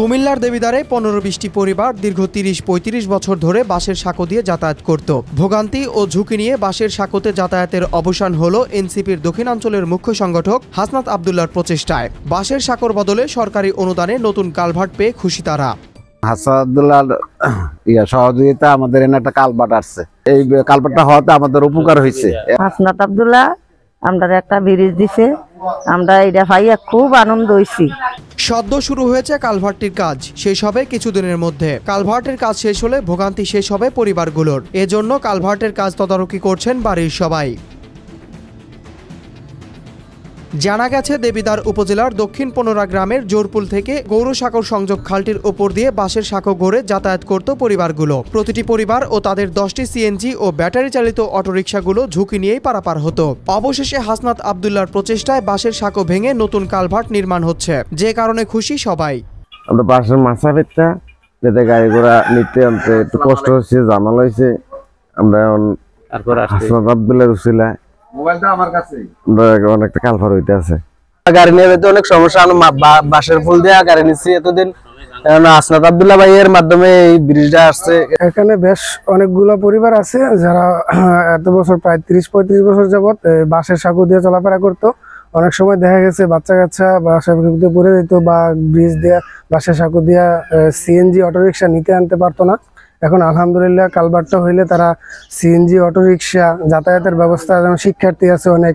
কুমিল্লার দেবিদ্বারে 15-20টি পরিবার দীর্ঘ 30-35 বছর ধরে বাঁশের সাঁকো দিয়ে যাতায়াত করত। ভোগান্তি ও ঝুঁকি নিয়ে বাঁশের সাঁকোতে যাতায়াতের অবসান হল এনসিপির দক্ষিণাঞ্চলের মুখ্য সংগঠক হাসনাত আব্দুল্লাহর প্রচেষ্টায়। বাঁশের সাঁকোর বদলে সরকারি অনুদানে নতুন কালভার্ট পেয়ে খুশি তারা। হাসনাত আব্দুল্লাহর সহযোগিতা আমাদের এনে একটা কালভার্ট আসছে। এই কালভার্টটা হওয়াতে আমাদের উপকার হয়েছে। হাসনাত আব্দুল্লাহ আমরা একটা ব্রিজ দিছে, আমরা এটা পাইয়া খুব আনন্দ হইছি। সদ্য শুরু হয়েছে কালভার্টটির কাজ, শেষ হবে কিছুদিনের মধ্যে। কালভার্টের কাজ শেষ হলে ভোগান্তি শেষ হবে পরিবারগুলোর। এজন্য কালভার্টের কাজ তদারকি করছেন বাড়ির সবাই। জানা গেছে দেবিদ্বার উপজেলার দক্ষিণ পনোরা গ্রামের জোরপুল থেকে গৌরসাগর সংযোগ খালটির ওপর দিয়ে বাঁশের সাঁকো গড়ে যাতায়াত করত পরিবারগুলো। প্রতিটি পরিবার ও তাদের 10টি সিএনজি ও ব্যাটারি চালিত অটোরিকশাগুলো ঝুঁকি নিয়েই পারাপার হতো। অবশেষে হাসনাত আব্দুল্লাহর প্রচেষ্টায় বাঁশের সাঁকো ভেঙে নতুন কালভার্ট নির্মাণ হচ্ছে, যে কারণে খুশি সবাই। আমরা বাঁশের মাছা পেটটা যাতে গাড়ি ঘোড়া নিতে আনতে একটু কষ্ট হচ্ছে, জামাল হয়েছে। আমরা হাসনাত আব্দুল্লাহর উসিলায় অনেকটা কালভার্ট হইতে আছে। গাড়ি নিয়ে যেতে অনেক সমস্যা, বাঁশের ফুল দিয়ে গাড়ি নিচ্ছি এতদিন। হাসনাত আব্দুল্লাহ ভাইয়ের মাধ্যমে এই ব্রিজটা আসছে। এখানে বেশ অনেকগুলো পরিবার আছে যারা এত বছর প্রায় 30-35 বছর যাবত বাঁশের সাঁকো দিয়ে চলাফেরা করতো। অনেক সময় দেখা গেছে বাচ্চা কাচ্চা বাঁশের দিয়ে পড়ে যেত বা ব্রিজ দিয়ে বাঁশের সাঁকো দিয়ে সিএনজি অটোরিকশা নিতে আনতে পারতো না। এখন আলহামদুলিল্লাহ কালভার্টটা হইলে তারা সিএনজি অটোরিকশা যাতায়াতের ব্যবস্থা, যেমন শিক্ষার্থী আছে অনেক,